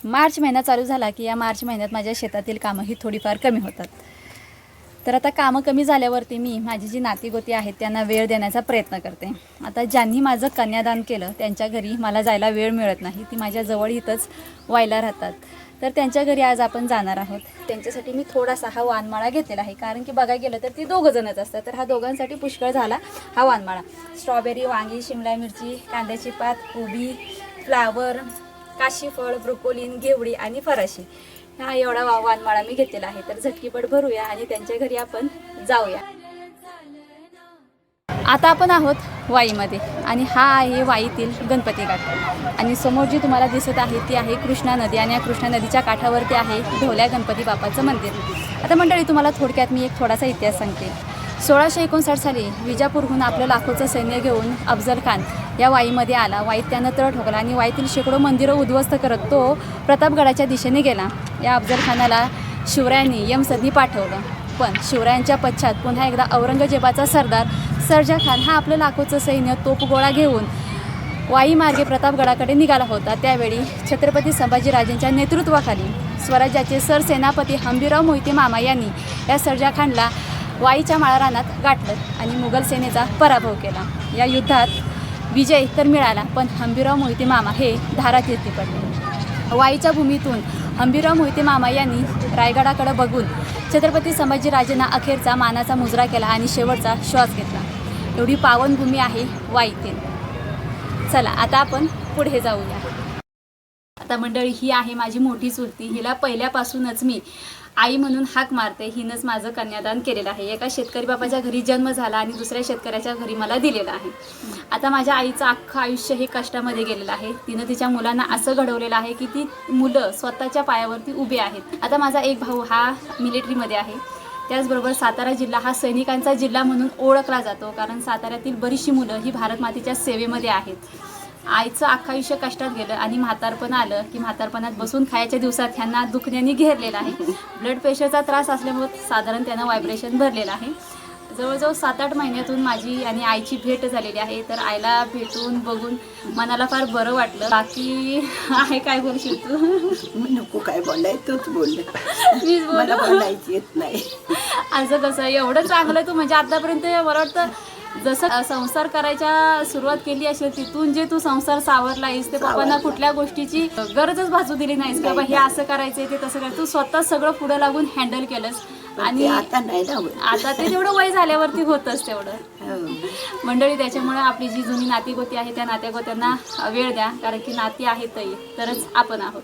मार्च महिना चालू झाला की या मार्च महिन्यात माझ्या शेतातील कामं ही थोडीफार कमी होतात. तर आता कामं कमी झाल्यावरती मी माझी जी नातीगोती आहेत त्यांना वेळ देण्याचा प्रयत्न करते. आता ज्यांनी माझं कन्यादान केलं त्यांच्या घरी मला जायला वेळ मिळत नाही. ती माझ्या जवळ इथंच वायला राहतात. तर त्यांच्या घरी आज आपण जाणार आहोत. त्यांच्यासाठी मी थोडासा हा वानमाळा घेतलेला आहे, कारण की बघायला गेलं तर ती दोघं जणच असतात. तर हा दोघांसाठी पुष्कळ झाला हा वानमाळा. स्ट्रॉबेरी, वांगी, शिमला मिरची, कांद्याची पात, कोबी, फ्लावर, काशीफळ, ब्रोकोलीन, घेवडी आणि फराशी हा एवढा वानमाळा मी घेतलेला आहे. तर झटकीपट भरूया आणि त्यांच्या घरी आपण जाऊया. आता आपण आहोत वाईमध्ये आणि हा आहे वाईतील गणपती घाट आणि समोर जी तुम्हाला दिसत आहे ती आहे कृष्णा नदी आणि या कृष्णा नदीच्या काठावरती आहे ढोल्या गणपती बाप्पाचं मंदिर. आता मंडळी तुम्हाला थोडक्यात मी एक थोडासा इतिहास सांगते. 1659 साली विजापूरहून आपलं लाखोचं सैन्य घेऊन अफजल खान या वाईमध्ये आला. वाईत त्यानं तळ ठोकला आणि वाईतील शेकडो मंदिरं उद्ध्वस्त करत तो प्रतापगडाच्या दिशेने गेला. या अफजल खानाला शिवरायांनी यमसदनी पाठवलं, पण शिवरायांच्या पश्चात पुन्हा एकदा औरंगजेबाचा सरदार सर्जा खान हा आपलं लाखोचं सैन्य तोफगोळा घेऊन वाईमार्गे प्रतापगडाकडे निघाला होता. त्यावेळी छत्रपती संभाजीराजेंच्या नेतृत्वाखाली स्वराज्याचे सरसेनापती हंबीरराव मोहिते मामा यांनी या सर्जा खानला वाईच्या माळरानात गाठलं आणि मुघल सेनेचा पराभव केला. या युद्धात विजय तर मिळाला, पण हंबीरराव मोहिते मामा हे धारातीर्थी पडले. वाईच्या भूमीतून हंबीरराव मोहिते मामा यांनी रायगडाकडे बघून छत्रपती संभाजीराजेंना अखेरचा मानाचा मुजरा केला आणि शेवटचा श्वास घेतला. एवढी पावनभूमी आहे वाईतील. चला आता आपण पुढे जाऊया. आता मंडळी ही आहे माझी मोठी चुलती. हिला पहिल्यापासूनच मी आई म्हणून हाक मारते. हिनंच माझं कन्यादान केलेलं आहे. एका शेतकरी बापाच्या घरी जन्म झाला आणि दुसऱ्या शेतकऱ्याच्या घरी मला दिलेलं आहे. आता माझ्या आईचं अख्खं आयुष्य हे कष्टामध्ये गेलेलं आहे. तिनं तिच्या मुलांना असं घडवलेलं आहे की ती मुलं स्वतःच्या पायावरती उभे आहेत. आता माझा एक भाऊ हा मिलिटरीमध्ये आहे. त्याचबरोबर सातारा जिल्हा हा सैनिकांचा जिल्हा म्हणून ओळखला जातो, कारण साताऱ्यातील बरीचशी मुलं ही भारत मातेच्या सेवेमध्ये आहेत. आईचं अख्खं आयुष्य कष्टात गेलं आणि म्हातारपण आलं की म्हातारपणात बसून खायच्या दिवसात ह्यांना दुखण्याने घेरलेलं आहे. ब्लड प्रेशरचा त्रास असल्यामुळे साधारण त्यांना व्हायब्रेशन भरलेलं आहे. जवळजवळ 7-8 महिन्यातून माझी आणि आईची भेट झालेली आहे. तर आईला भेटून बघून मनाला फार बरं वाटलं. बाकी आहे काय बोलशील तू? नको काय बोलायचं, तूच बोल. मीच मला बोलायची येत नाही. असं कसं एवढं चांगलं तू म्हणजे आतापर्यंत मला वाटतं जसं संसार करायच्या सुरुवात केली असेल तिथून जे तू संसार सावरला आहेस ते पप्पांना कुठल्या गोष्टीची गरजच भासू दिली नाहीस की बाबा हे असं करायचंय ते तसं करायचं. तू स्वतः सगळं पुढे लागून हँडल केलंस आणि आता नाही आता ते तेवढं वय झाल्यावरती होतच तेवढं. मंडळी त्याच्यामुळे आपली जी जुनी नातीगोती आहे त्या नात्यागोत्यांना वेळ द्या, कारण की नाती आहेत तरच आपण आहोत.